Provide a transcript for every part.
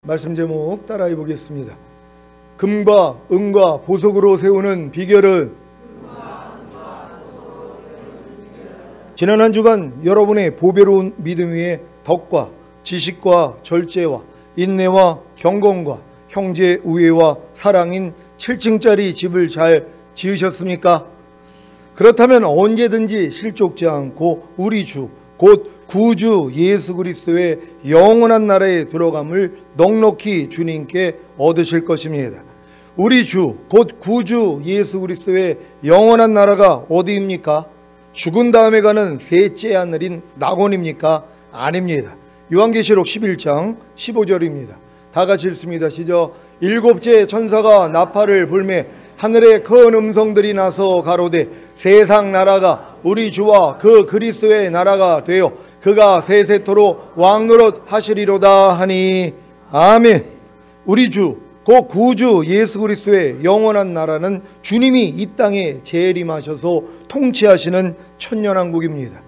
말씀 제목 따라해 보겠습니다. 금과 은과 보석으로 세우는 비결은 지난 한 주간 여러분의 보배로운 믿음 위에 덕과 지식과 절제와 인내와 경건과 형제 우애와 사랑인 7층짜리 집을 잘 지으셨습니까? 그렇다면 언제든지 실족지 않고 우리 주 곧 구주 예수 그리스도의 영원한 나라에 들어감을 넉넉히 주님께 얻으실 것입니다. 우리 주 곧 구주 예수 그리스도의 영원한 나라가 어디입니까? 죽은 다음에 가는 셋째 하늘인 낙원입니까? 아닙니다. 요한계시록 11장 15절입니다. 다 같이 읽습니다. 시작. 일곱째 천사가 나팔을 불매 하늘에 큰 음성들이 나서 가로되 세상 나라가 우리 주와 그 그리스도의 나라가 되어 그가 세세토록 왕노릇 하시리로다 하니 아멘. 우리 주 곧 구주 예수 그리스도의 영원한 나라는 주님이 이 땅에 재림하셔서 통치하시는 천년왕국입니다.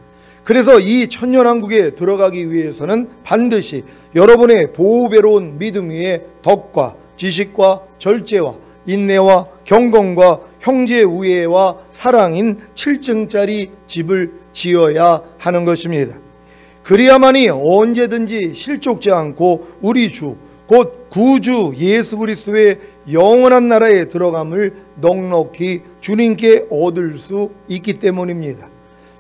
그래서 이 천년왕국에 들어가기 위해서는 반드시 여러분의 보배로운 믿음 위에 덕과 지식과 절제와 인내와 경건과 형제 우애와 사랑인 7층짜리 집을 지어야 하는 것입니다. 그리야만이 언제든지 실족지 않고 우리 주 곧 구주 예수 그리스도의 영원한 나라에 들어감을 넉넉히 주님께 얻을 수 있기 때문입니다.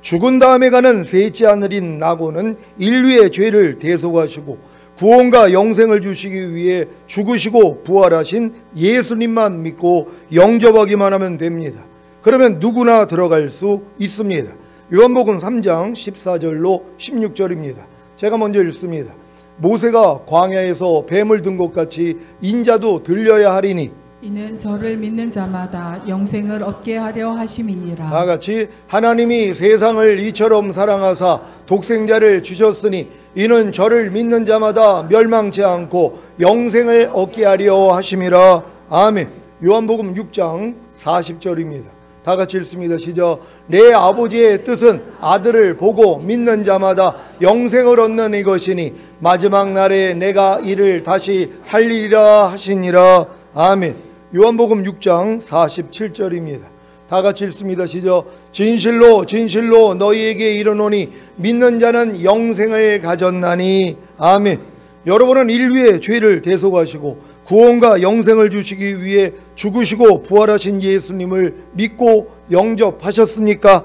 죽은 다음에 가는 셋째 하늘인 낙원은 인류의 죄를 대속하시고 구원과 영생을 주시기 위해 죽으시고 부활하신 예수님만 믿고 영접하기만 하면 됩니다. 그러면 누구나 들어갈 수 있습니다. 요한복음 3장 14절로 16절입니다. 제가 먼저 읽습니다. 모세가 광야에서 뱀을 든 것 같이 인자도 들려야 하리니 이는 저를 믿는 자마다 영생을 얻게 하려 하심이니라. 다 같이 하나님이 세상을 이처럼 사랑하사 독생자를 주셨으니 이는 저를 믿는 자마다 멸망치 않고 영생을 얻게 하려 하심이라. 아멘. 요한복음 6장 40절입니다. 다 같이 읽습니다. 시작. 내 아버지의 뜻은 아들을 보고 믿는 자마다 영생을 얻는 이것이니 마지막 날에 내가 이를 다시 살리리라 하시니라. 아멘. 요한복음 6장 47절입니다. 다 같이 읽습니다. 시작. 진실로 진실로 너희에게 이르노니 믿는 자는 영생을 가졌나니. 아멘. 여러분은 인류의 죄를 대속하시고 구원과 영생을 주시기 위해 죽으시고 부활하신 예수님을 믿고 영접하셨습니까?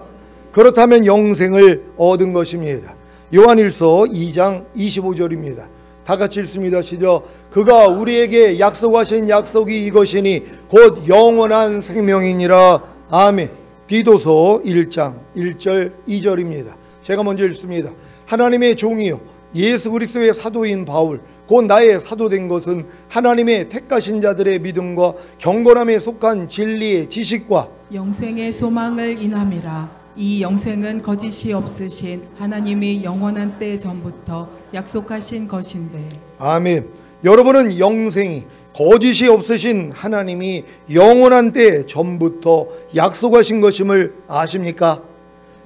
그렇다면 영생을 얻은 것입니다. 요한일서 2장 25절입니다. 다 같이 읽습니다. 시작. 그가 우리에게 약속하신 약속이 이것이니 곧 영원한 생명이니라. 아멘. 디도서 1장 1절 2절입니다. 제가 먼저 읽습니다. 하나님의 종이요 예수 그리스도의 사도인 바울 곧 나의 사도된 것은 하나님의 택하신 자들의 믿음과 경건함에 속한 진리의 지식과 영생의 소망을 인함이라. 이 영생은 거짓이 없으신 하나님이 영원한 때 전부터 약속하신 것인데. 아멘. 여러분은 영생이 거짓이 없으신 하나님이 영원한 때 전부터 약속하신 것임을 아십니까?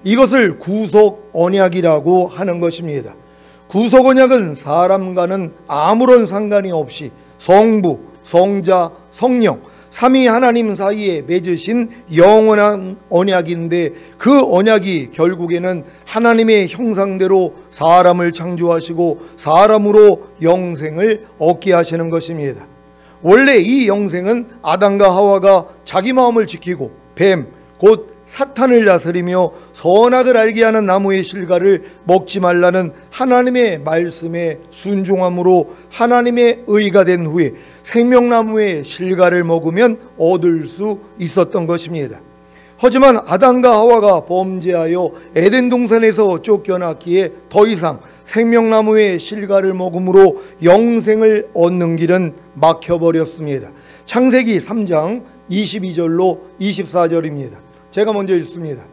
이것을 구속 언약이라고 하는 것입니다. 구속 언약은 사람과는 아무런 상관이 없이 성부, 성자, 성령 삼위 하나님 사이에 맺으신 영원한 언약인데 그 언약이 결국에는 하나님의 형상대로 사람을 창조하시고 사람으로 영생을 얻게 하시는 것입니다. 원래 이 영생은 아담과 하와가 자기 마음을 지키고 뱀, 곧 사탄을 다스리며 선악을 알게 하는 나무의 실과를 먹지 말라는 하나님의 말씀에 순종함으로 하나님의 의가 된 후에 생명나무의 실과를 먹으면 얻을 수 있었던 것입니다. 하지만 아담과 하와가 범죄하여 에덴 동산에서 쫓겨났기에 더 이상 생명나무의 실과를 먹음으로 영생을 얻는 길은 막혀버렸습니다. 창세기 3장 22절로 24절입니다. 제가 먼저 읽습니다.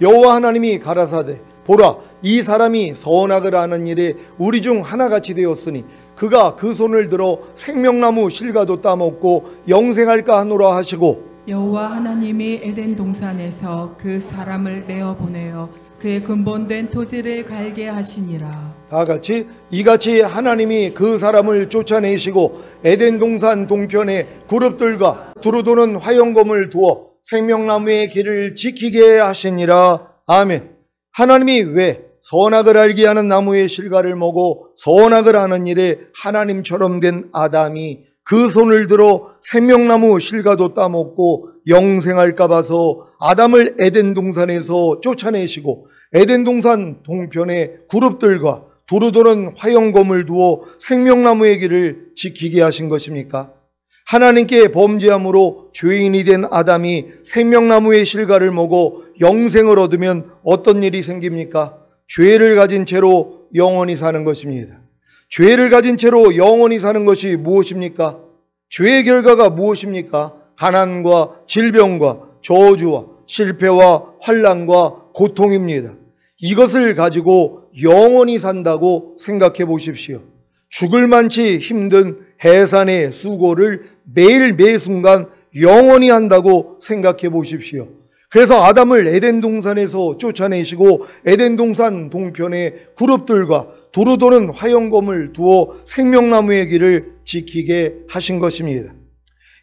여호와 하나님이 가라사대 보라 이 사람이 선악을 아는 일에 우리 중 하나같이 되었으니 그가 그 손을 들어 생명나무 실과도 따먹고 영생할까 하노라 하시고 여호와 하나님이 에덴 동산에서 그 사람을 내어 보내어 그의 근본된 토지를 갈게 하시니라. 다 같이 이같이 하나님이 그 사람을 쫓아내시고 에덴 동산 동편에 그룹들과 두루도는 화영검을 두어 생명나무의 길을 지키게 하시니라. 아멘. 하나님이 왜 선악을 알게 하는 나무의 실과를 먹고 선악을 하는 일에 하나님처럼 된 아담이 그 손을 들어 생명나무 실과도 따먹고 영생할까 봐서 아담을 에덴 동산에서 쫓아내시고 에덴 동산 동편에 그룹들과 두루도는 화영검을 두어 생명나무의 길을 지키게 하신 것입니까? 하나님께 범죄함으로 죄인이 된 아담이 생명나무의 실과를 먹어 영생을 얻으면 어떤 일이 생깁니까? 죄를 가진 채로 영원히 사는 것입니다. 죄를 가진 채로 영원히 사는 것이 무엇입니까? 죄의 결과가 무엇입니까? 가난과 질병과 저주와 실패와 환난과 고통입니다. 이것을 가지고 영원히 산다고 생각해 보십시오. 죽을 만치 힘든 해산의 수고를 매일 매순간 영원히 한다고 생각해 보십시오. 그래서 아담을 에덴 동산에서 쫓아내시고 에덴 동산 동편에 그룹들과 두루도는 화영검을 두어 생명나무의 길을 지키게 하신 것입니다.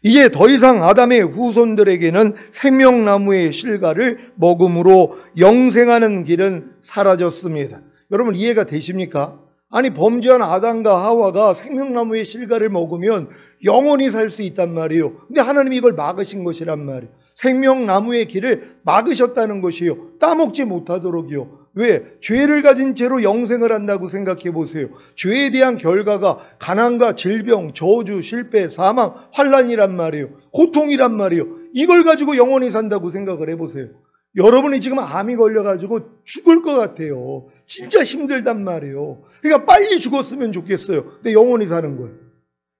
이제 더 이상 아담의 후손들에게는 생명나무의 실과를 먹음으로 영생하는 길은 사라졌습니다. 여러분 이해가 되십니까? 아니 범죄한 아담과 하와가 생명나무의 실과를 먹으면 영원히 살 수 있단 말이에요. 근데 하나님이 이걸 막으신 것이란 말이에요. 생명나무의 길을 막으셨다는 것이에요. 따먹지 못하도록이요. 왜? 죄를 가진 채로 영생을 한다고 생각해 보세요. 죄에 대한 결과가 가난과 질병, 저주, 실패, 사망, 환난이란 말이에요. 고통이란 말이에요. 이걸 가지고 영원히 산다고 생각을 해보세요. 여러분이 지금 암이 걸려가지고 죽을 것 같아요. 진짜 힘들단 말이에요. 그러니까 빨리 죽었으면 좋겠어요. 근데 영원히 사는 거예요.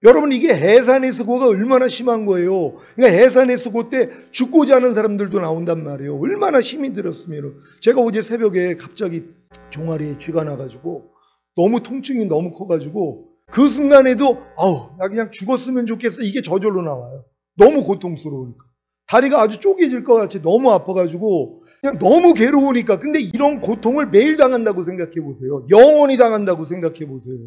여러분 이게 해산의 수고가 얼마나 심한 거예요. 그러니까 해산의 수고 때 죽고자 하는 사람들도 나온단 말이에요. 얼마나 힘이 들었으면. 제가 어제 새벽에 갑자기 종아리에 쥐가 나가지고 너무 통증이 너무 커가지고 그 순간에도 나 그냥 죽었으면 좋겠어. 이게 저절로 나와요. 너무 고통스러우니까. 다리가 아주 쪼개질 것 같이 너무 아파가지고 그냥 너무 괴로우니까. 근데 이런 고통을 매일 당한다고 생각해 보세요. 영원히 당한다고 생각해 보세요.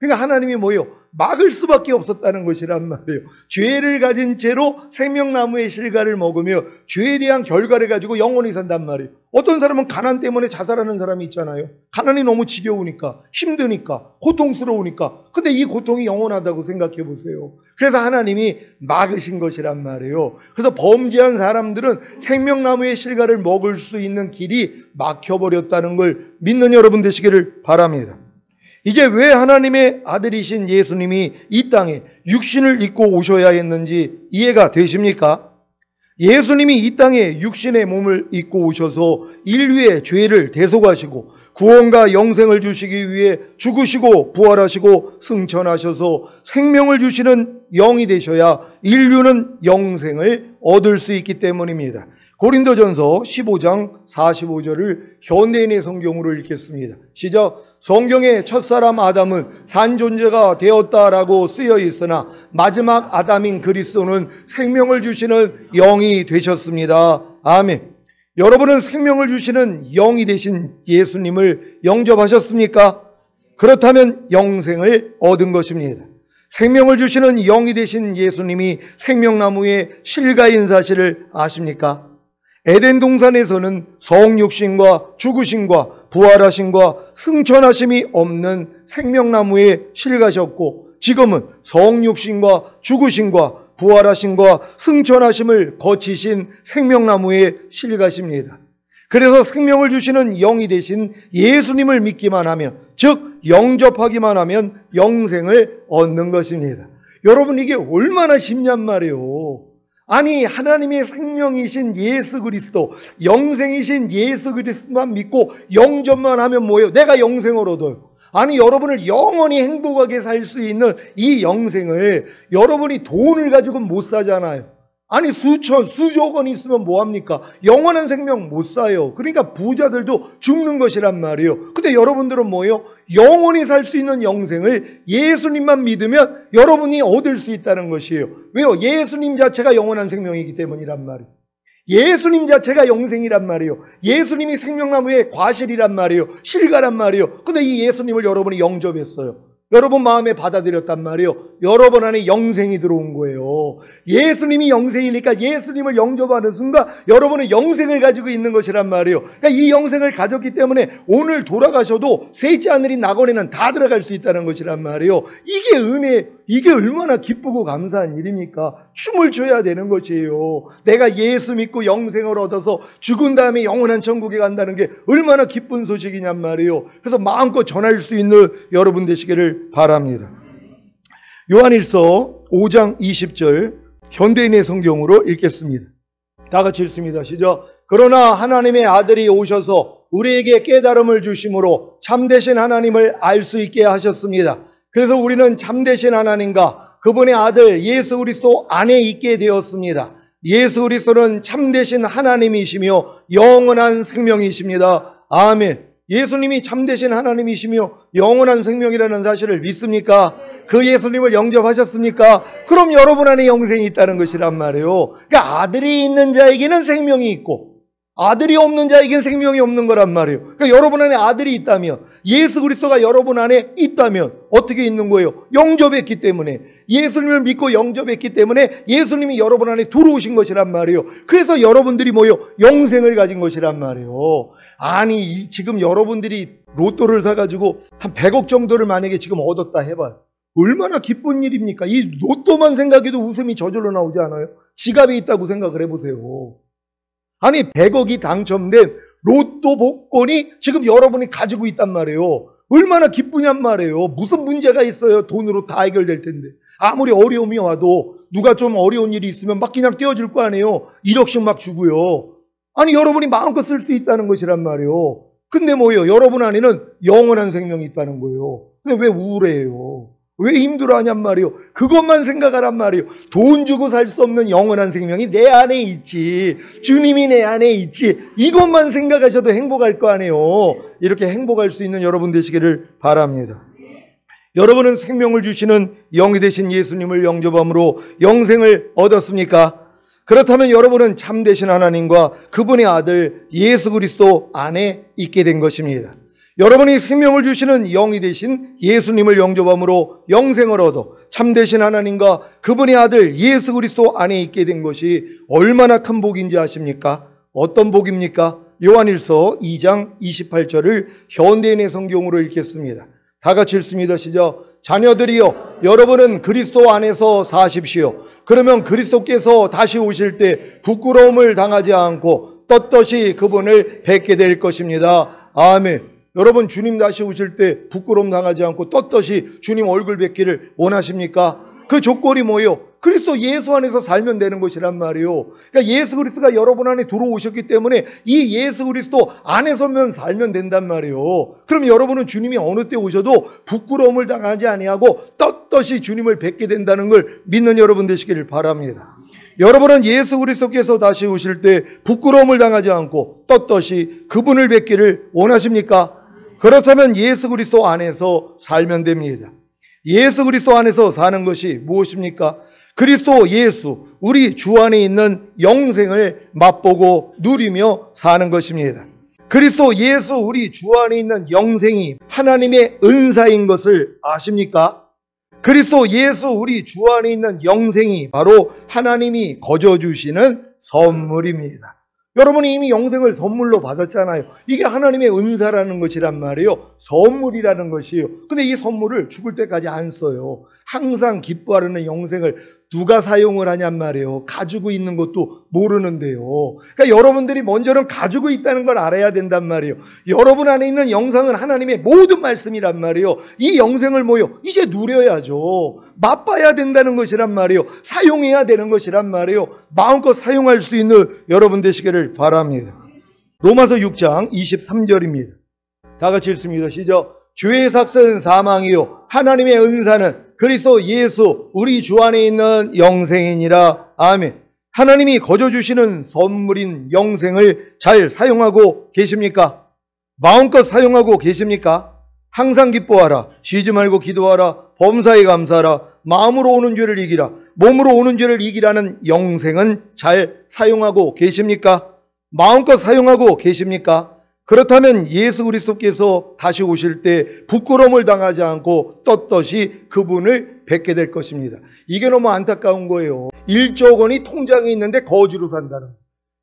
그러니까 하나님이 뭐예요? 막을 수밖에 없었다는 것이란 말이에요. 죄를 가진 채로 생명나무의 실과를 먹으며 죄에 대한 결과를 가지고 영원히 산단 말이에요. 어떤 사람은 가난 때문에 자살하는 사람이 있잖아요. 가난이 너무 지겨우니까, 힘드니까, 고통스러우니까. 근데 이 고통이 영원하다고 생각해 보세요. 그래서 하나님이 막으신 것이란 말이에요. 그래서 범죄한 사람들은 생명나무의 실과를 먹을 수 있는 길이 막혀버렸다는 걸 믿는 여러분 되시기를 바랍니다. 이제 왜 하나님의 아들이신 예수님이 이 땅에 육신을 입고 오셔야 했는지 이해가 되십니까? 예수님이 이 땅에 육신의 몸을 입고 오셔서 인류의 죄를 대속하시고 구원과 영생을 주시기 위해 죽으시고 부활하시고 승천하셔서 생명을 주시는 영이 되셔야 인류는 영생을 얻을 수 있기 때문입니다. 고린도전서 15장 45절을 현대인의 성경으로 읽겠습니다. 시작. 성경의 첫사람 아담은 산존재가 되었다라고 쓰여 있으나 마지막 아담인 그리스도는 생명을 주시는 영이 되셨습니다. 아멘. 여러분은 생명을 주시는 영이 되신 예수님을 영접하셨습니까? 그렇다면 영생을 얻은 것입니다. 생명을 주시는 영이 되신 예수님이 생명나무의 실과인 사실을 아십니까? 에덴 동산에서는 성육신과 죽으심과 부활하심과 승천하심이 없는 생명나무의 실과셨고 지금은 성육신과 죽으심과 부활하심과 승천하심을 거치신 생명나무의 실과십니다. 그래서 생명을 주시는 영이 되신 예수님을 믿기만 하면, 즉 영접하기만 하면 영생을 얻는 것입니다. 여러분 이게 얼마나 쉽냔 말이에요. 아니 하나님의 생명이신 예수 그리스도, 영생이신 예수 그리스도만 믿고 영접만 하면 뭐예요? 내가 영생을 얻어요. 아니 여러분을 영원히 행복하게 살 수 있는 이 영생을 여러분이 돈을 가지고는 못 사잖아요. 아니 수천, 수조 원 있으면 뭐합니까? 영원한 생명 못 사요. 그러니까 부자들도 죽는 것이란 말이에요. 근데 여러분들은 뭐예요? 영원히 살 수 있는 영생을 예수님만 믿으면 여러분이 얻을 수 있다는 것이에요. 왜요? 예수님 자체가 영원한 생명이기 때문이란 말이에요. 예수님 자체가 영생이란 말이에요. 예수님이 생명나무의 과실이란 말이에요. 실과란 말이에요. 근데 이 예수님을 여러분이 영접했어요. 여러분 마음에 받아들였단 말이에요. 여러분 안에 영생이 들어온 거예요. 예수님이 영생이니까 예수님을 영접하는 순간 여러분은 영생을 가지고 있는 것이란 말이에요. 그러니까 이 영생을 가졌기 때문에 오늘 돌아가셔도 셋째 하늘인 낙원에는 다 들어갈 수 있다는 것이란 말이에요. 이게 은혜, 이게 얼마나 기쁘고 감사한 일입니까? 춤을 춰야 되는 것이에요. 내가 예수 믿고 영생을 얻어서 죽은 다음에 영원한 천국에 간다는 게 얼마나 기쁜 소식이냔 말이에요. 그래서 마음껏 전할 수 있는 여러분 되시기를 바랍니다. 요한일서 5장 20절 현대인의 성경으로 읽겠습니다. 다 같이 읽습니다. 시작. 그러나 하나님의 아들이 오셔서 우리에게 깨달음을 주심으로 참되신 하나님을 알 수 있게 하셨습니다. 그래서 우리는 참되신 하나님과 그분의 아들 예수 그리스도 안에 있게 되었습니다. 예수 그리스도는 참되신 하나님이시며 영원한 생명이십니다. 아멘. 예수님이 참되신 하나님이시며 영원한 생명이라는 사실을 믿습니까? 그 예수님을 영접하셨습니까? 그럼 여러분 안에 영생이 있다는 것이란 말이에요. 그러니까 아들이 있는 자에게는 생명이 있고 아들이 없는 자에게는 생명이 없는 거란 말이에요. 그러니까 여러분 안에 아들이 있다면, 예수 그리스도가 여러분 안에 있다면 어떻게 있는 거예요? 영접했기 때문에, 예수님을 믿고 영접했기 때문에 예수님이 여러분 안에 들어오신 것이란 말이에요. 그래서 여러분들이 뭐예요? 영생을 가진 것이란 말이에요. 아니 지금 여러분들이 로또를 사가지고 한 100억 정도를 만약에 지금 얻었다 해봐요. 얼마나 기쁜 일입니까? 이 로또만 생각해도 웃음이 저절로 나오지 않아요? 지갑에 있다고 생각을 해보세요. 아니 100억이 당첨된 로또 복권이 지금 여러분이 가지고 있단 말이에요. 얼마나 기쁘냔 말이에요. 무슨 문제가 있어요? 돈으로 다 해결될 텐데. 아무리 어려움이 와도 누가 좀 어려운 일이 있으면 막 그냥 떼어줄 거 아니에요. 1억씩 막 주고요. 아니 여러분이 마음껏 쓸 수 있다는 것이란 말이에요. 근데 뭐예요? 여러분 안에는 영원한 생명이 있다는 거예요. 근데 왜 우울해요? 왜 힘들어하냔 말이에요. 그것만 생각하란 말이에요. 돈 주고 살 수 없는 영원한 생명이 내 안에 있지. 주님이 내 안에 있지. 이것만 생각하셔도 행복할 거 아니에요. 이렇게 행복할 수 있는 여러분 되시기를 바랍니다. 여러분은 생명을 주시는 영이 되신 예수님을 영접함으로 영생을 얻었습니까? 그렇다면 여러분은 참되신 하나님과 그분의 아들 예수 그리스도 안에 있게 된 것입니다. 여러분이 생명을 주시는 영이 되신 예수님을 영접함으로 영생을 얻어 참되신 하나님과 그분의 아들 예수 그리스도 안에 있게 된 것이 얼마나 큰 복인지 아십니까? 어떤 복입니까? 요한일서 2장 28절을 현대인의 성경으로 읽겠습니다. 다 같이 읽습니다. 시작. 자녀들이여 여러분은 그리스도 안에서 사십시오. 그러면 그리스도께서 다시 오실 때 부끄러움을 당하지 않고 떳떳이 그분을 뵙게 될 것입니다. 아멘. 여러분 주님 다시 오실 때 부끄러움 당하지 않고 떳떳이 주님 얼굴 뵙기를 원하십니까? 그 조건이 뭐예요? 그리스도 예수 안에서 살면 되는 것이란 말이에요. 그러니까 예수 그리스도가 여러분 안에 들어오셨기 때문에 이 예수 그리스도 안에서만 살면 된단 말이에요. 그럼 여러분은 주님이 어느 때 오셔도 부끄러움을 당하지 아니하고 떳떳이 주님을 뵙게 된다는 걸 믿는 여러분 되시기를 바랍니다. 여러분은 예수 그리스도께서 다시 오실 때 부끄러움을 당하지 않고 떳떳이 그분을 뵙기를 원하십니까? 그렇다면 예수 그리스도 안에서 살면 됩니다. 예수 그리스도 안에서 사는 것이 무엇입니까? 그리스도 예수, 우리 주 안에 있는 영생을 맛보고 누리며 사는 것입니다. 그리스도 예수, 우리 주 안에 있는 영생이 하나님의 은사인 것을 아십니까? 그리스도 예수, 우리 주 안에 있는 영생이 바로 하나님이 거저 주시는 선물입니다. 여러분이 이미 영생을 선물로 받았잖아요. 이게 하나님의 은사라는 것이란 말이에요. 선물이라는 것이에요. 근데 이 선물을 죽을 때까지 안 써요. 항상 기뻐하는 영생을 누가 사용을 하냔 말이에요. 가지고 있는 것도 모르는데요. 그러니까 여러분들이 먼저는 가지고 있다는 걸 알아야 된단 말이에요. 여러분 안에 있는 영생은 하나님의 모든 말씀이란 말이에요. 이 영생을 뭐요? 이제 누려야죠. 맛봐야 된다는 것이란 말이에요. 사용해야 되는 것이란 말이에요. 마음껏 사용할 수 있는 여러분 되시기를 바랍니다. 로마서 6장 23절입니다. 다 같이 읽습니다. 시작. 죄의 삭은 사망이요 하나님의 은사는 그리스도 예수 우리 주 안에 있는 영생이니라. 아멘. 하나님이 거저 주시는 선물인 영생을 잘 사용하고 계십니까? 마음껏 사용하고 계십니까? 항상 기뻐하라. 쉬지 말고 기도하라. 범사에 감사하라. 마음으로 오는 죄를 이기라. 몸으로 오는 죄를 이기라는 영생은 잘 사용하고 계십니까? 마음껏 사용하고 계십니까? 그렇다면 예수 그리스도께서 다시 오실 때 부끄러움을 당하지 않고 떳떳이 그분을 뵙게 될 것입니다. 이게 너무 안타까운 거예요. 1조 원이 통장에 있는데 거지로 산다는.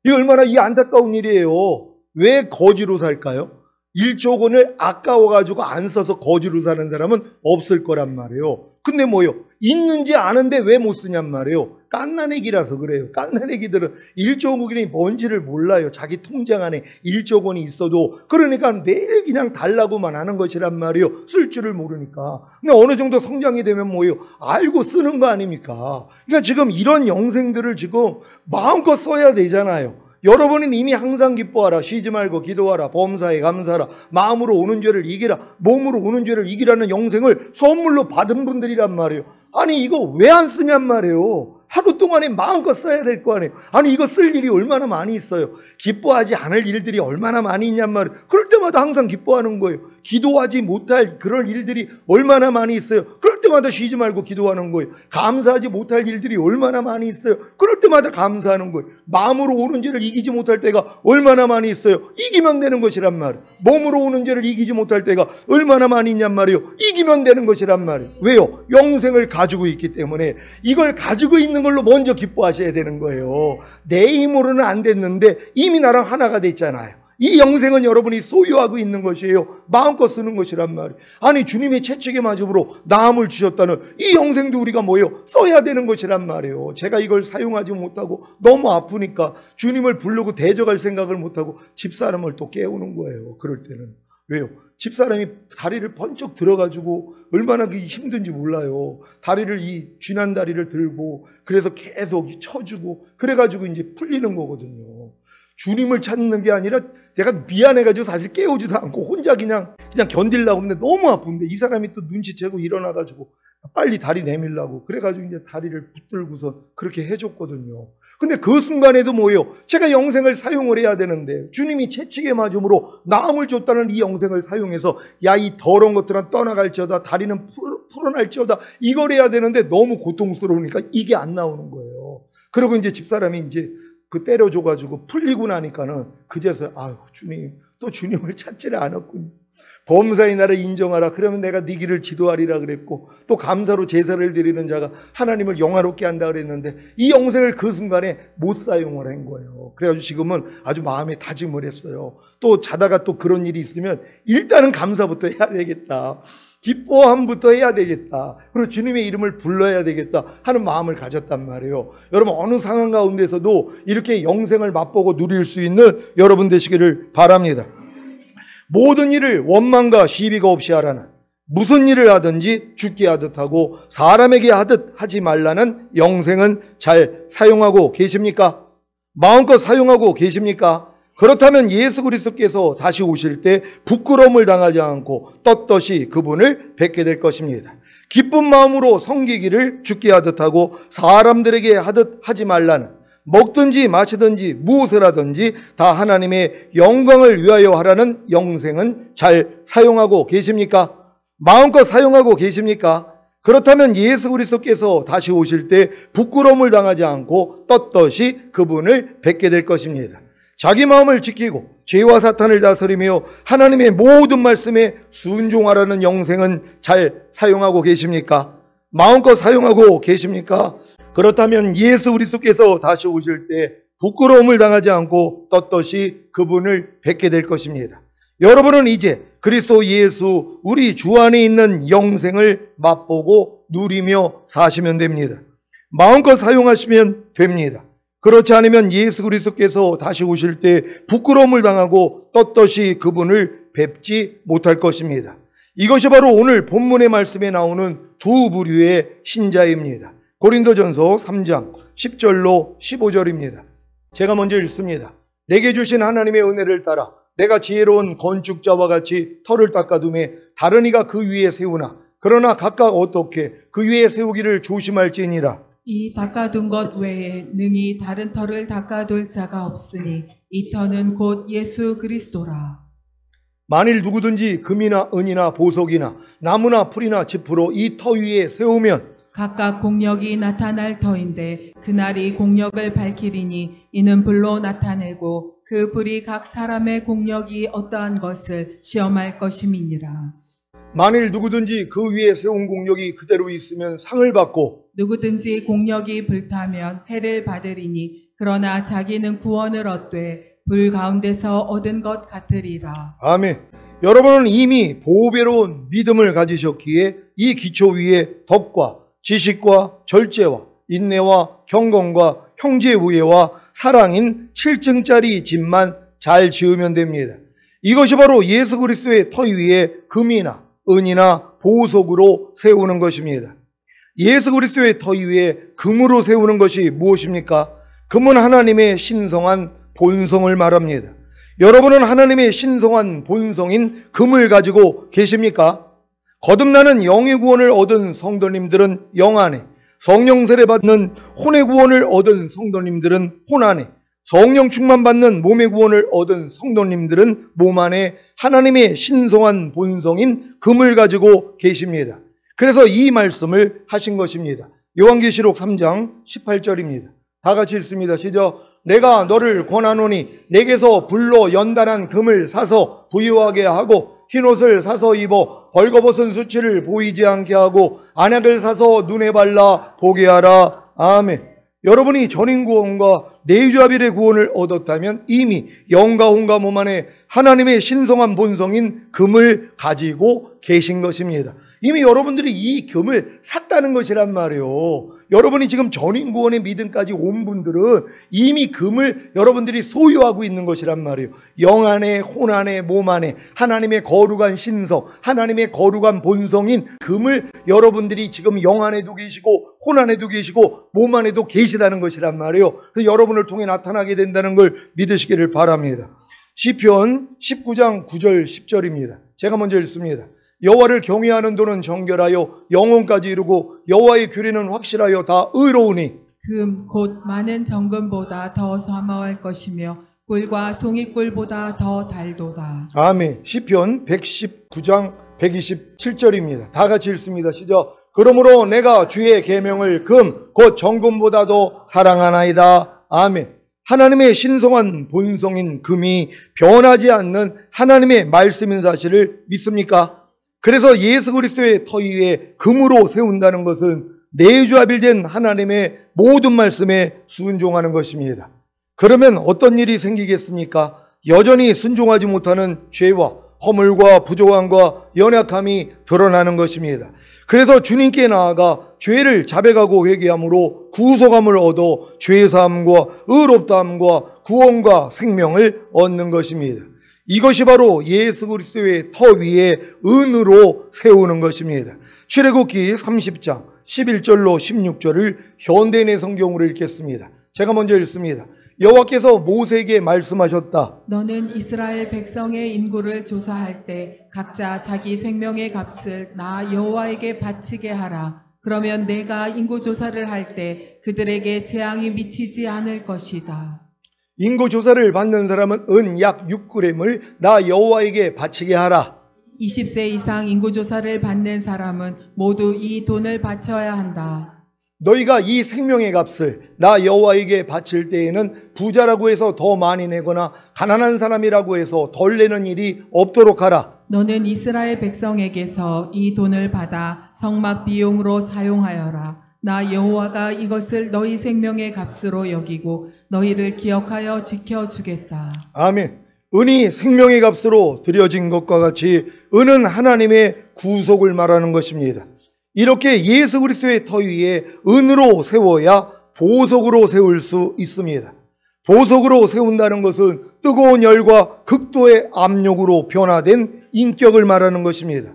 이게 얼마나 안타까운 일이에요. 왜 거지로 살까요? 1조 원을 아까워가지고 안 써서 거지로 사는 사람은 없을 거란 말이에요. 근데 뭐요? 있는지 아는데 왜 못 쓰냔 말이에요. 깐난애기라서 그래요. 깐난애기들은 1조 원이 뭔지를 몰라요. 자기 통장 안에 1조 원이 있어도. 그러니까 매일 그냥 달라고만 하는 것이란 말이에요. 쓸 줄을 모르니까. 근데 어느 정도 성장이 되면 뭐예요? 알고 쓰는 거 아닙니까? 그러니까 지금 이런 영생들을 지금 마음껏 써야 되잖아요. 여러분은 이미 항상 기뻐하라. 쉬지 말고 기도하라. 범사에 감사하라. 마음으로 오는 죄를 이기라. 몸으로 오는 죄를 이기라는 영생을 선물로 받은 분들이란 말이에요. 아니 이거 왜 안 쓰냔 말이에요. 하루 동안에 마음껏 써야 될 거 아니에요. 아니 이거 쓸 일이 얼마나 많이 있어요. 기뻐하지 않을 일들이 얼마나 많이 있냔 말이에요. 그럴 때마다 항상 기뻐하는 거예요. 기도하지 못할 그런 일들이 얼마나 많이 있어요. 그럴 때마다 쉬지 말고 기도하는 거예요. 감사하지 못할 일들이 얼마나 많이 있어요. 그럴 때마다 감사하는 거예요. 마음으로 오는 죄를 이기지 못할 때가 얼마나 많이 있어요. 이기면 되는 것이란 말이에요. 몸으로 오는 죄를 이기지 못할 때가 얼마나 많이 있냔 말이에요. 이기면 되는 것이란 말이에요. 왜요? 영생을 가지고 있기 때문에 이걸 가지고 있는 걸로 먼저 기뻐하셔야 되는 거예요. 내 힘으로는 안 됐는데 이미 나랑 하나가 됐잖아요. 이 영생은 여러분이 소유하고 있는 것이에요. 마음껏 쓰는 것이란 말이에요. 아니 주님의 채찍에 맞음으로 나음을 주셨다는 이 영생도 우리가 뭐예요? 써야 되는 것이란 말이에요. 제가 이걸 사용하지 못하고 너무 아프니까 주님을 부르고 대적할 생각을 못하고 집사람을 또 깨우는 거예요. 그럴 때는. 왜요? 집사람이 다리를 번쩍 들어가지고 얼마나 그게 힘든지 몰라요. 다리를 쥐난 다리를 들고 그래서 계속 쳐주고 그래가지고 이제 풀리는 거거든요. 주님을 찾는 게 아니라 내가 미안해가지고 사실 깨우지도 않고 혼자 그냥 견딜라고 하는데 너무 아픈데 이 사람이 또 눈치채고 일어나가지고 빨리 다리 내밀라고 그래가지고 이제 다리를 붙들고서 그렇게 해줬거든요. 근데 그 순간에도 뭐예요? 제가 영생을 사용을 해야 되는데 주님이 채찍에 맞음으로 나음을 줬다는 이 영생을 사용해서 야 이 더러운 것들은 떠나갈지어다 다리는 풀어날지어다 이걸 해야 되는데 너무 고통스러우니까 이게 안 나오는 거예요. 그리고 이제 집사람이 이제 그 때려줘가지고 풀리고 나니까는 그제서 아유 주님 또 주님을 찾지를 않았군요. 범사의 나를 인정하라. 그러면 내가 네 길을 지도하리라 그랬고 또 감사로 제사를 드리는 자가 하나님을 영화롭게 한다 그랬는데 이 영생을 그 순간에 못 사용을 한 거예요. 그래가지고 지금은 아주 마음에 다짐을 했어요. 또 자다가 또 그런 일이 있으면 일단은 감사부터 해야 되겠다. 기뻐함부터 해야 되겠다. 그리고 주님의 이름을 불러야 되겠다 하는 마음을 가졌단 말이에요. 여러분 어느 상황 가운데서도 이렇게 영생을 맛보고 누릴 수 있는 여러분 되시기를 바랍니다. 모든 일을 원망과 시비가 없이 하라는 무슨 일을 하든지 죽게 하듯 하고 사람에게 하듯 하지 말라는 영생은 잘 사용하고 계십니까? 마음껏 사용하고 계십니까? 그렇다면 예수 그리스도께서 다시 오실 때 부끄러움을 당하지 않고 떳떳이 그분을 뵙게 될 것입니다. 기쁜 마음으로 섬기기를 죽게 하듯 하고 사람들에게 하듯 하지 말라는 먹든지 마시든지 무엇을 하든지 다 하나님의 영광을 위하여 하라는 영생은 잘 사용하고 계십니까? 마음껏 사용하고 계십니까? 그렇다면 예수 그리스도께서 다시 오실 때 부끄러움을 당하지 않고 떳떳이 그분을 뵙게 될 것입니다. 자기 마음을 지키고 죄와 사탄을 다스리며 하나님의 모든 말씀에 순종하라는 영생은 잘 사용하고 계십니까? 마음껏 사용하고 계십니까? 그렇다면 예수 그리스도께서 다시 오실 때 부끄러움을 당하지 않고 떳떳이 그분을 뵙게 될 것입니다. 여러분은 이제 그리스도 예수 우리 주 안에 있는 영생을 맛보고 누리며 사시면 됩니다. 마음껏 사용하시면 됩니다. 그렇지 않으면 예수 그리스도께서 다시 오실 때 부끄러움을 당하고 떳떳이 그분을 뵙지 못할 것입니다. 이것이 바로 오늘 본문의 말씀에 나오는 두 부류의 신자입니다. 고린도전서 3장 10절로 15절입니다. 제가 먼저 읽습니다. 내게 주신 하나님의 은혜를 따라 내가 지혜로운 건축자와 같이 터를 닦아둠에 다른 이가 그 위에 세우나 그러나 각각 어떻게 그 위에 세우기를 조심할지니라. 이 닦아둔 것 외에 능히 다른 터를 닦아둘 자가 없으니 이 터는 곧 예수 그리스도라. 만일 누구든지 금이나 은이나 보석이나 나무나 풀이나 짚으로 이 터 위에 세우면 각각 공력이 나타날 터인데 그날이 공력을 밝히리니 이는 불로 나타내고 그 불이 각 사람의 공력이 어떠한 것을 시험할 것임이니라. 만일 누구든지 그 위에 세운 공력이 그대로 있으면 상을 받고 누구든지 공력이 불타면 해를 받으리니 그러나 자기는 구원을 얻되 불 가운데서 얻은 것 같으리라. 아멘. 여러분은 이미 보배로운 믿음을 가지셨기에 이 기초 위에 덕과 지식과 절제와 인내와 경건과 형제 우애와 사랑인 7층짜리 집만 잘 지으면 됩니다. 이것이 바로 예수 그리스도의 터 위에 금이나 은이나 보석으로 세우는 것입니다. 예수 그리스도의 터 위에 금으로 세우는 것이 무엇입니까? 금은 하나님의 신성한 본성을 말합니다. 여러분은 하나님의 신성한 본성인 금을 가지고 계십니까? 거듭나는 영의 구원을 얻은 성도님들은 영 안에, 성령 세례 받는 혼의 구원을 얻은 성도님들은 혼 안에, 성령 충만 받는 몸의 구원을 얻은 성도님들은 몸 안에 하나님의 신성한 본성인 금을 가지고 계십니다. 그래서 이 말씀을 하신 것입니다. 요한계시록 3장 18절입니다. 다 같이 읽습니다. 시작. 내가 너를 권하노니 내게서 불로 연단한 금을 사서 부유하게 하고 흰옷을 사서 입어 벌거벗은 수치를 보이지 않게 하고 안약을 사서 눈에 발라 보게 하라. 아멘. 여러분이 전인 구원과 내주아빌의 구원을 얻었다면 이미 영과 혼과 몸 안에 하나님의 신성한 본성인 금을 가지고 계신 것입니다. 이미 여러분들이 이 금을 샀다는 것이란 말이에요. 여러분이 지금 전인 구원의 믿음까지 온 분들은 이미 금을 여러분들이 소유하고 있는 것이란 말이에요. 영 안에, 혼 안에, 몸 안에 하나님의 거룩한 신성, 하나님의 거룩한 본성인 금을 여러분들이 지금 영 안에도 계시고 혼 안에도 계시고 몸 안에도 계시다는 것이란 말이에요. 그래서 여러분을 통해 나타나게 된다는 걸 믿으시기를 바랍니다. 시편 19장 9절 10절입니다. 제가 먼저 읽습니다. 여호와를 경외하는 도는 정결하여 영혼까지 이루고 여호와의 규례는 확실하여 다 의로우니 금 곧 많은 정금보다 더 사모할 것이며 꿀과 송이꿀보다 더 달도다. 아멘. 시편 119장 127절입니다. 다 같이 읽습니다. 시작. 그러므로 내가 주의 계명을 금 곧 정금보다 더 사랑하나이다. 아멘. 하나님의 신성한 본성인 금이 변하지 않는 하나님의 말씀인 사실을 믿습니까? 그래서 예수 그리스도의 터 위에 금으로 세운다는 것은 내주아빌된 하나님의 모든 말씀에 순종하는 것입니다. 그러면 어떤 일이 생기겠습니까? 여전히 순종하지 못하는 죄와 허물과 부족함과 연약함이 드러나는 것입니다. 그래서 주님께 나아가 죄를 자백하고 회개함으로 구속함을 얻어 죄사함과 의롭다함과 구원과 생명을 얻는 것입니다. 이것이 바로 예수 그리스도의 터 위에 은으로 세우는 것입니다. 출애굽기 30장 11절로 16절을 현대인의 성경으로 읽겠습니다. 제가 먼저 읽습니다. 여호와께서 모세에게 말씀하셨다. 너는 이스라엘 백성의 인구를 조사할 때 각자 자기 생명의 값을 나 여호와에게 바치게 하라. 그러면 내가 인구 조사를 할 때 그들에게 재앙이 미치지 않을 것이다. 인구 조사를 받는 사람은 은 약 6g을 나 여호와에게 바치게 하라. 20세 이상 인구 조사를 받는 사람은 모두 이 돈을 바쳐야 한다. 너희가 이 생명의 값을 나 여호와에게 바칠 때에는 부자라고 해서 더 많이 내거나 가난한 사람이라고 해서 덜 내는 일이 없도록 하라. 너는 이스라엘 백성에게서 이 돈을 받아 성막 비용으로 사용하여라. 나 여호와가 이것을 너희 생명의 값으로 여기고 너희를 기억하여 지켜주겠다. 아멘. 은이 생명의 값으로 드려진 것과 같이 은은 하나님의 구속을 말하는 것입니다. 이렇게 예수 그리스도의 터 위에 은으로 세워야 보석으로 세울 수 있습니다. 보석으로 세운다는 것은 뜨거운 열과 극도의 압력으로 변화된 인격을 말하는 것입니다.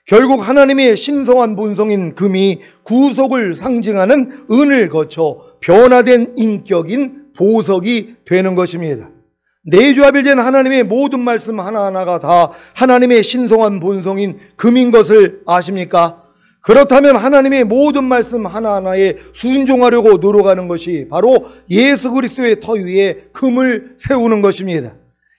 결국 하나님의 신성한 본성인 금이 구속을 상징하는 은을 거쳐 변화된 인격인 보석이 되는 것입니다. 내주아빌된 하나님의 모든 말씀 하나하나가 다 하나님의 신성한 본성인 금인 것을 아십니까? 그렇다면 하나님의 모든 말씀 하나하나에 순종하려고 노력하는 것이 바로 예수 그리스도의 터 위에 금을 세우는 것입니다.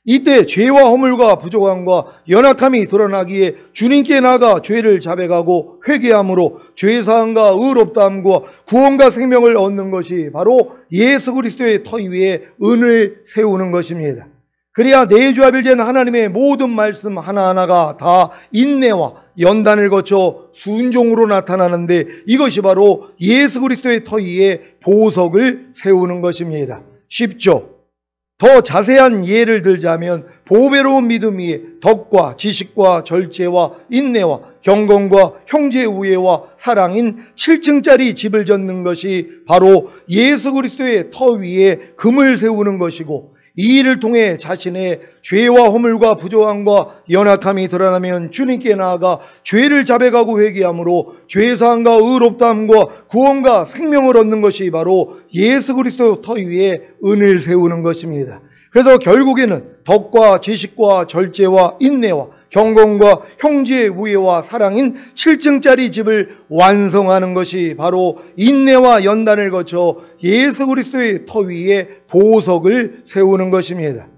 이때 죄와 허물과 부족함과 연약함이 드러나기에 주님께 나아가 죄를 자백하고 회개함으로 죄사함과 의롭다함과 구원과 생명을 얻는 것이 바로 예수 그리스도의 터 위에 은을 세우는 것입니다. 그래야 내주합일된 하나님의 모든 말씀 하나하나가 다 인내와 연단을 거쳐 순종으로 나타나는데, 이것이 바로 예수 그리스도의 터 위에 보석을 세우는 것입니다. 쉽죠? 더 자세한 예를 들자면 보배로운 믿음 위에 덕과 지식과 절제와 인내와 경건과 형제 우애와 사랑인 7층짜리 집을 짓는 것이 바로 예수 그리스도의 터 위에 금을 세우는 것이고, 이 일을 통해 자신의 죄와 허물과 부족함과 연약함이 드러나면 주님께 나아가 죄를 자백하고 회개함으로 죄사함과 의롭다함과 구원과 생명을 얻는 것이 바로 예수 그리스도 터 위에 은을 세우는 것입니다. 그래서 결국에는 덕과 지식과 절제와 인내와 경건과 형제의 우애와 사랑인 7층짜리 집을 완성하는 것이 바로 인내와 연단을 거쳐 예수 그리스도의 터 위에 보석을 세우는 것입니다.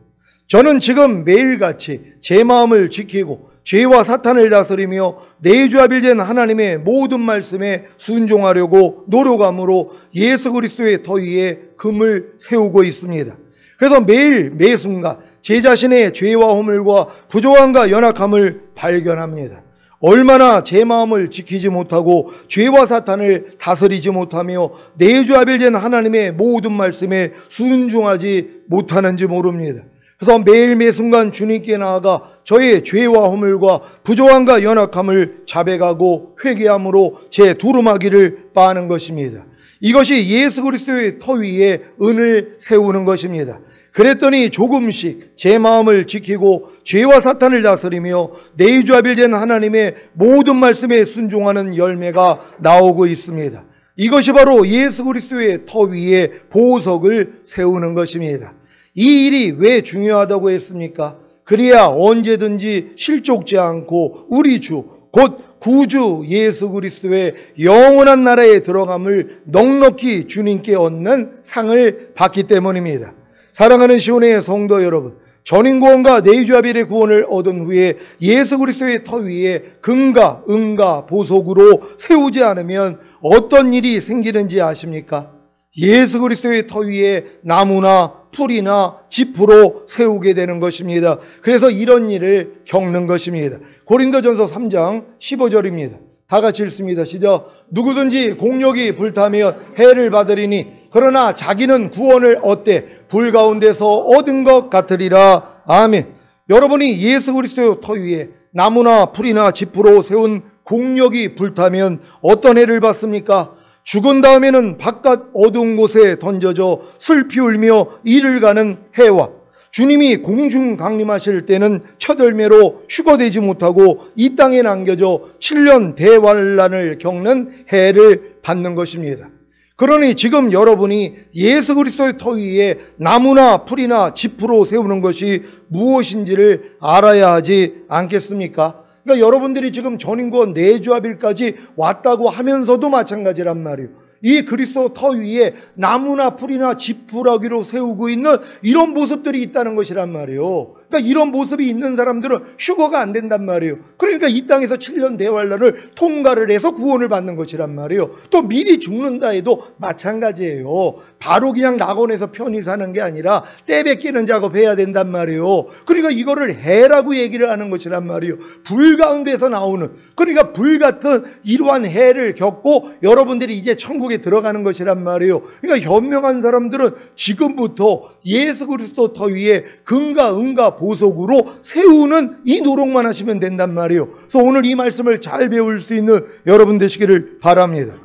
저는 지금 매일같이 제 마음을 지키고 죄와 사탄을 다스리며 내주합일된 하나님의 모든 말씀에 순종하려고 노력함으로 예수 그리스도의 터 위에 금을 세우고 있습니다. 그래서 매일 매순간 제 자신의 죄와 허물과 부족함과 연약함을 발견합니다. 얼마나 제 마음을 지키지 못하고 죄와 사탄을 다스리지 못하며 내주합일된 하나님의 모든 말씀에 순종하지 못하는지 모릅니다. 그래서 매일 매순간 주님께 나아가 저의 죄와 허물과 부족함과 연약함을 자백하고 회개함으로 제 두루마기를 빠는 것입니다. 이것이 예수 그리스도의 터 위에 은을 세우는 것입니다. 그랬더니 조금씩 제 마음을 지키고 죄와 사탄을 다스리며 내주합일된 하나님의 모든 말씀에 순종하는 열매가 나오고 있습니다. 이것이 바로 예수 그리스도의 터 위에 보석을 세우는 것입니다. 이 일이 왜 중요하다고 했습니까? 그래야 언제든지 실족지 않고 우리 주 곧 구주 예수 그리스도의 영원한 나라에 들어감을 넉넉히 주님께 얻는 상을 받기 때문입니다. 사랑하는 시온의 성도 여러분, 전인구원과 내주합일의 구원을 얻은 후에 예수 그리스도의 터 위에 금과 은과 보석으로 세우지 않으면 어떤 일이 생기는지 아십니까? 예수 그리스도의 터 위에 나무나 풀이나 짚으로 세우게 되는 것입니다. 그래서 이런 일을 겪는 것입니다. 고린도전서 3장 15절입니다. 다 같이 읽습니다. 시작. 누구든지 공력이 불타면 해를 받으리니 그러나 자기는 구원을 얻되 불 가운데서 얻은 것 같으리라. 아멘. 여러분이 예수 그리스도의 터 위에 나무나 풀이나 짚으로 세운 공력이 불타면 어떤 해를 받습니까? 죽은 다음에는 바깥 어두운 곳에 던져져 슬피 울며 이를 가는 해와 주님이 공중 강림하실 때는 첫 열매로 휴거되지 못하고 이 땅에 남겨져 7년 대환란을 겪는 해를 받는 것입니다. 그러니 지금 여러분이 예수 그리스도의 터 위에 나무나 풀이나 짚으로 세우는 것이 무엇인지를 알아야 하지 않겠습니까? 그러니까 여러분들이 지금 전인구원 내주합일까지 왔다고 하면서도 마찬가지란 말이에요. 이 그리스도 터 위에 나무나 풀이나 짚으라기로 세우고 있는 이런 모습들이 있다는 것이란 말이에요. 그러니까 이런 모습이 있는 사람들은 휴거가 안 된단 말이에요. 그러니까 이 땅에서 7년 대환란을 통과를 해서 구원을 받는 것이란 말이에요. 또 미리 죽는다 해도 마찬가지예요. 바로 그냥 낙원에서 편히 사는 게 아니라 때 뺏기는 작업해야 된단 말이에요. 그러니까 이거를 해라고 얘기를 하는 것이란 말이에요. 불 가운데서 나오는, 그러니까 불 같은 이러한 해를 겪고 여러분들이 이제 천국에 들어가는 것이란 말이에요. 그러니까 현명한 사람들은 지금부터 예수 그리스도 터 위에 금과 은과 보석으로 세우는 이 노력만 하시면 된단 말이에요. 그래서 오늘 이 말씀을 잘 배울 수 있는 여러분 되시기를 바랍니다.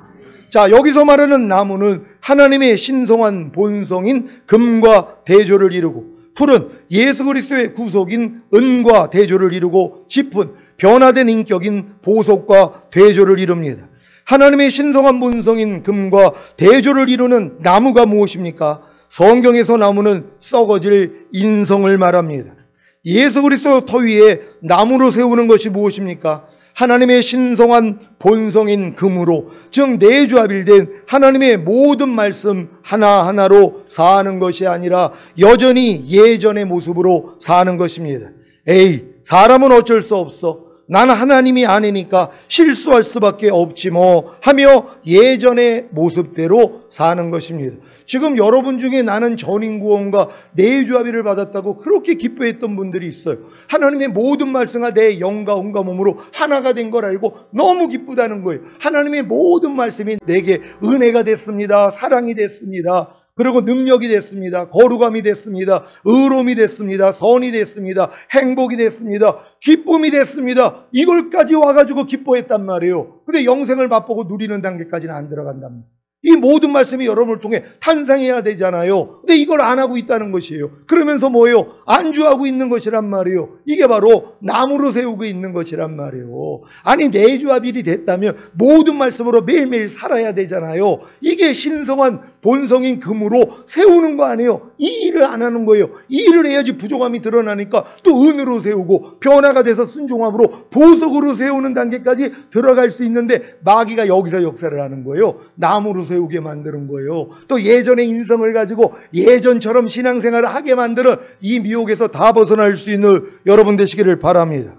자, 여기서 말하는 나무는 하나님의 신성한 본성인 금과 대조를 이루고, 풀은 예수 그리스도의 구속인 은과 대조를 이루고, 짚은 변화된 인격인 보석과 대조를 이룹니다. 하나님의 신성한 본성인 금과 대조를 이루는 나무가 무엇입니까? 성경에서 나무는 썩어질 인성을 말합니다. 예수 그리스도 터 위에 나무로 세우는 것이 무엇입니까? 하나님의 신성한 본성인 금으로, 즉 내주합일된 하나님의 모든 말씀 하나하나로 사는 것이 아니라 여전히 예전의 모습으로 사는 것입니다. 에이, 사람은 어쩔 수 없어. 나는 하나님이 아니니까 실수할 수밖에 없지 뭐 하며 예전의 모습대로 사는 것입니다. 지금 여러분 중에 나는 전인구원과 내주합의를 받았다고 그렇게 기뻐했던 분들이 있어요. 하나님의 모든 말씀과 내 영과 온과 몸으로 하나가 된 걸 알고 너무 기쁘다는 거예요. 하나님의 모든 말씀이 내게 은혜가 됐습니다. 사랑이 됐습니다. 그리고 능력이 됐습니다. 거룩함이 됐습니다. 의로움이 됐습니다. 선이 됐습니다. 행복이 됐습니다. 기쁨이 됐습니다. 이걸까지 와가지고 기뻐했단 말이에요. 근데 영생을 맛보고 누리는 단계까지는 안 들어간단 말이에요. 이 모든 말씀이 여러분을 통해 탄생해야 되잖아요. 근데 이걸 안 하고 있다는 것이에요. 그러면서 뭐예요? 안주하고 있는 것이란 말이에요. 이게 바로 나무로 세우고 있는 것이란 말이에요. 아니, 내주합일이 됐다면 모든 말씀으로 매일매일 살아야 되잖아요. 이게 신성한 본성인 금으로 세우는 거 아니에요. 이 일을 안 하는 거예요. 이 일을 해야지 부족함이 드러나니까 또 은으로 세우고 변화가 돼서 순종함으로 보석으로 세우는 단계까지 들어갈 수 있는데 마귀가 여기서 역사를 하는 거예요. 나무로 세우게 만드는 거예요. 또 예전의 인성을 가지고 예전처럼 신앙생활을 하게 만드는 이 미혹에서 다 벗어날 수 있는 여러분 되시기를 바랍니다.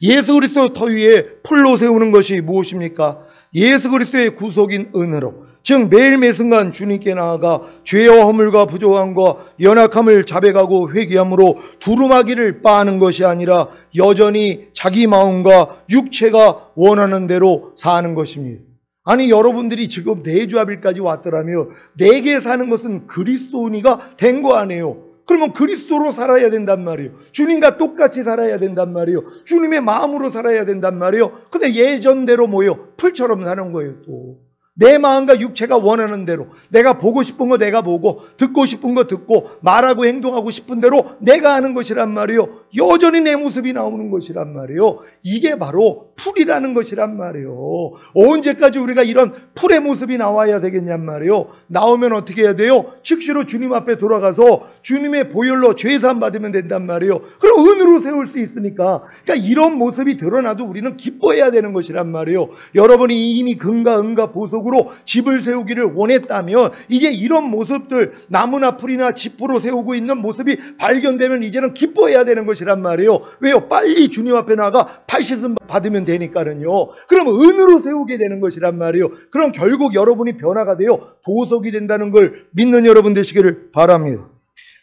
예수 그리스도 터 위에 풀로 세우는 것이 무엇입니까? 예수 그리스도의 구속인 은혜로, 즉 매일 매순간 주님께 나아가 죄와 허물과 부족함과 연약함을 자백하고 회개함으로 두루마기를 빠는 것이 아니라 여전히 자기 마음과 육체가 원하는 대로 사는 것입니다. 아니, 여러분들이 지금 내주합일까지 왔더라면 내게 사는 것은 그리스도인이가 된 거 아니에요. 그러면 그리스도로 살아야 된단 말이에요. 주님과 똑같이 살아야 된단 말이에요. 주님의 마음으로 살아야 된단 말이에요. 근데 예전대로 뭐예요? 풀처럼 사는 거예요. 또 내 마음과 육체가 원하는 대로, 내가 보고 싶은 거 내가 보고, 듣고 싶은 거 듣고, 말하고 행동하고 싶은 대로 내가 하는 것이란 말이에요. 여전히 내 모습이 나오는 것이란 말이에요. 이게 바로 풀이라는 것이란 말이에요. 언제까지 우리가 이런 풀의 모습이 나와야 되겠냔 말이에요. 나오면 어떻게 해야 돼요? 즉시로 주님 앞에 돌아가서 주님의 보혈로 죄사함 받으면 된단 말이에요. 그럼 은으로 세울 수 있으니까. 그러니까 이런 모습이 드러나도 우리는 기뻐해야 되는 것이란 말이에요. 여러분이 이미 금과 은과 보석으로 집을 세우기를 원했다면 이제 이런 모습들, 나무나 풀이나 집으로 세우고 있는 모습이 발견되면 이제는 기뻐해야 되는 것이란 말이에요. 왜요? 빨리 주님 앞에 나가 발씻음 받으면 되니까는요. 그럼 은으로 세우게 되는 것이란 말이에요. 그럼 결국 여러분이 변화가 되어 보석이 된다는 걸 믿는 여러분 되시기를 바랍니다.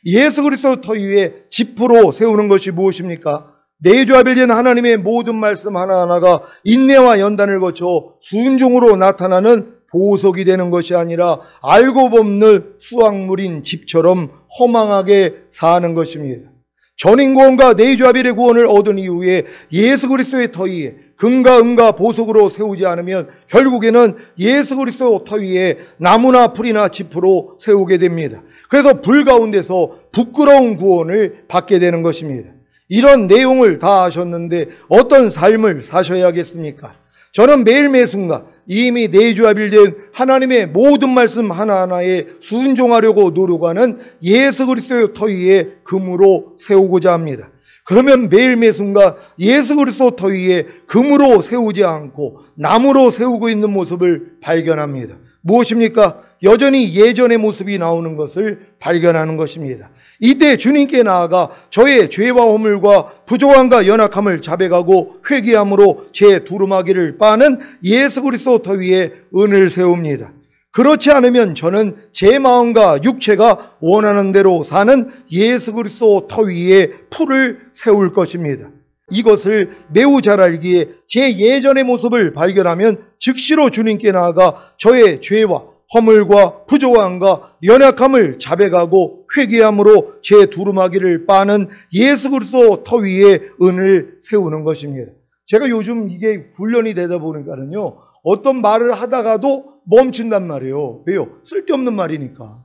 예수 그리스도 터 위에 집으로 세우는 것이 무엇입니까? 내주합일된 하나님의 모든 말씀 하나하나가 인내와 연단을 거쳐 순종으로 나타나는 보석이 되는 것이 아니라 알고 보는 수확물인 집처럼 허망하게 사는 것입니다. 전인구원과 내주합일의 구원을 얻은 이후에 예수 그리스도의 터 위에 금과 은과 보석으로 세우지 않으면 결국에는 예수 그리스도 터 위에 나무나 풀이나 짚으로 세우게 됩니다. 그래서 불 가운데서 부끄러운 구원을 받게 되는 것입니다. 이런 내용을 다 아셨는데 어떤 삶을 사셔야겠습니까? 저는 매일 매순간 이미 내주합일된 하나님의 모든 말씀 하나하나에 순종하려고 노력하는 예수 그리스도의 터 위에 금으로 세우고자 합니다. 그러면 매일 매순간 예수 그리스도 터 위에 금으로 세우지 않고 나무로 세우고 있는 모습을 발견합니다. 무엇입니까? 여전히 예전의 모습이 나오는 것을 발견하는 것입니다. 이때 주님께 나아가 저의 죄와 허물과 부족함과 연약함을 자백하고 회개함으로 제 두루마기를 빠는 예수 그리스도 터 위에 은을 세웁니다. 그렇지 않으면 저는 제 마음과 육체가 원하는 대로 사는 예수 그리스도 터 위에 풀을 세울 것입니다. 이것을 매우 잘 알기에 제 예전의 모습을 발견하면 즉시로 주님께 나아가 저의 죄와 허물과 부족함과 연약함을 자백하고 회개함으로 제 두루마기를 빠는 예수 그리스도 터 위에 은을 세우는 것입니다. 제가 요즘 이게 훈련이 되다 보니까는요, 어떤 말을 하다가도 멈춘단 말이에요. 왜요? 쓸데없는 말이니까.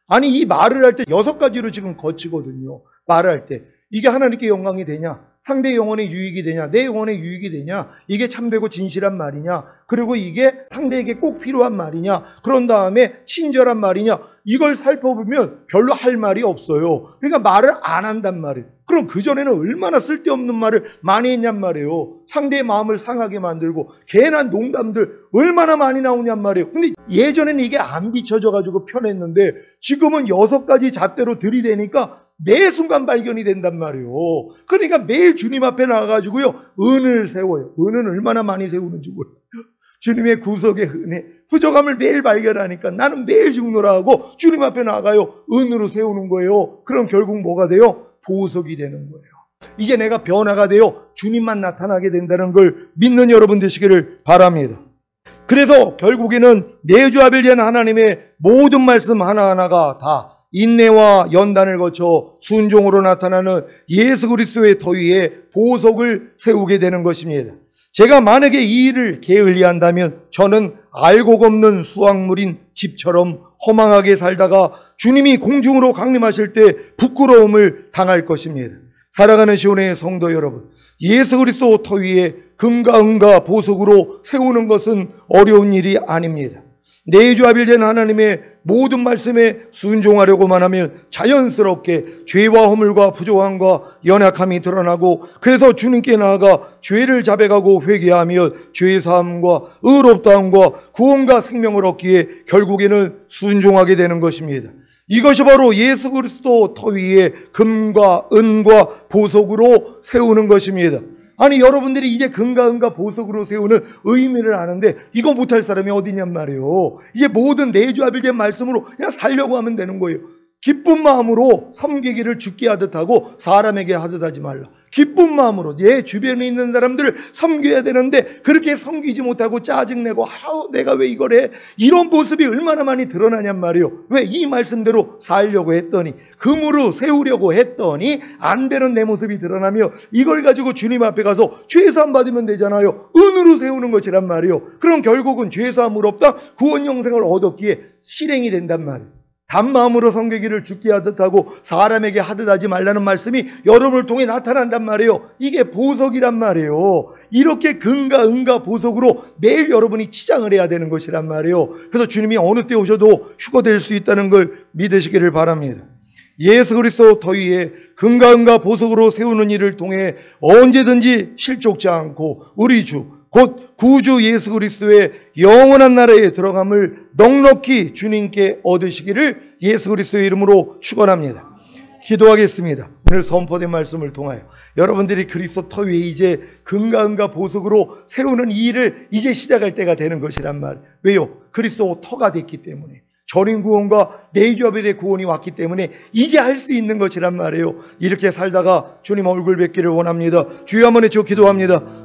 아니, 이 말을 할 때 6가지로 지금 거치거든요. 말을 할 때. 이게 하나님께 영광이 되냐? 상대 영혼의 유익이 되냐? 내 영혼의 유익이 되냐? 이게 참되고 진실한 말이냐? 그리고 이게 상대에게 꼭 필요한 말이냐? 그런 다음에 친절한 말이냐? 이걸 살펴보면 별로 할 말이 없어요. 그러니까 말을 안 한단 말이에요. 그럼 그전에는 얼마나 쓸데없는 말을 많이 했냔 말이에요. 상대의 마음을 상하게 만들고 괜한 농담들 얼마나 많이 나오냔 말이에요. 근데 예전에는 이게 안 비춰져가지고 편했는데 지금은 6가지 잣대로 들이대니까 매 순간 발견이 된단 말이에요. 그러니까 매일 주님 앞에 나가가지고요, 은을 세워요. 은은 얼마나 많이 세우는지 몰라요. 주님의 구속의 은혜, 부족함을 매일 발견하니까 나는 매일 죽노라 하고 주님 앞에 나가요. 은으로 세우는 거예요. 그럼 결국 뭐가 돼요? 보석이 되는 거예요. 이제 내가 변화가 되어 주님만 나타나게 된다는 걸 믿는 여러분 되시기를 바랍니다. 그래서 결국에는 내주아벨된 하나님의 모든 말씀 하나하나가 다 인내와 연단을 거쳐 순종으로 나타나는 예수 그리스도의 터 위에 보석을 세우게 되는 것입니다. 제가 만약에 이 일을 게을리한다면 저는 알곡 없는 수확물인 집처럼 허망하게 살다가 주님이 공중으로 강림하실 때 부끄러움을 당할 것입니다. 살아가는 시온의 성도 여러분, 예수 그리스도 터 위에 금과 은과 보석으로 세우는 것은 어려운 일이 아닙니다. 내주아벨된 하나님의 모든 말씀에 순종하려고만 하면 자연스럽게 죄와 허물과 부족함과 연약함이 드러나고, 그래서 주님께 나아가 죄를 자백하고 회개하며 죄사함과 의롭다함과 구원과 생명을 얻기에 결국에는 순종하게 되는 것입니다. 이것이 바로 예수 그리스도 터 위에 금과 은과 보석으로 세우는 것입니다. 아니, 여러분들이 이제 금과 은과 보석으로 세우는 의미를 아는데 이거 못할 사람이 어디냔 말이에요. 이제 모든 내주아벨된 말씀으로 그냥 살려고 하면 되는 거예요. 기쁜 마음으로 섬기기를 주께 하듯 하고 사람에게 하듯 하지 말라. 기쁜 마음으로 내 주변에 있는 사람들을 섬겨야 되는데 그렇게 섬기지 못하고 짜증내고 내가 왜 이걸 해? 이런 모습이 얼마나 많이 드러나냔 말이에요. 왜? 이 말씀대로 살려고 했더니, 금으로 세우려고 했더니 안 되는 내 모습이 드러나며 이걸 가지고 주님 앞에 가서 죄사함 받으면 되잖아요. 은으로 세우는 것이란 말이에요. 그럼 결국은 죄사함 의롭다 구원 영생을 얻었기에 실행이 된단 말이에요. 단마음으로 섬기기를 주께 하듯 하고 사람에게 하듯 하지 말라는 말씀이 여러분을 통해 나타난단 말이에요. 이게 보석이란 말이에요. 이렇게 금과 은과 보석으로 매일 여러분이 치장을 해야 되는 것이란 말이에요. 그래서 주님이 어느 때 오셔도 휴거될 수 있다는 걸 믿으시기를 바랍니다. 예수 그리스도 터 위에 금과 은과 보석으로 세우는 일을 통해 언제든지 실족지 않고 우리 주 곧 구주 예수 그리스도의 영원한 나라에 들어감을 넉넉히 주님께 얻으시기를 예수 그리스도의 이름으로 축원합니다. 기도하겠습니다. 오늘 선포된 말씀을 통하여 여러분들이 그리스도 터 위에 이제 금과 은과 보석으로 세우는 이 일을 이제 시작할 때가 되는 것이란 말. 왜요? 그리스도 터가 됐기 때문에, 전인 구원과 내주아벨의 구원이 왔기 때문에 이제 할 수 있는 것이란 말이에요. 이렇게 살다가 주님 얼굴 뵙기를 원합니다. 주여 한번 외쳐 기도합니다.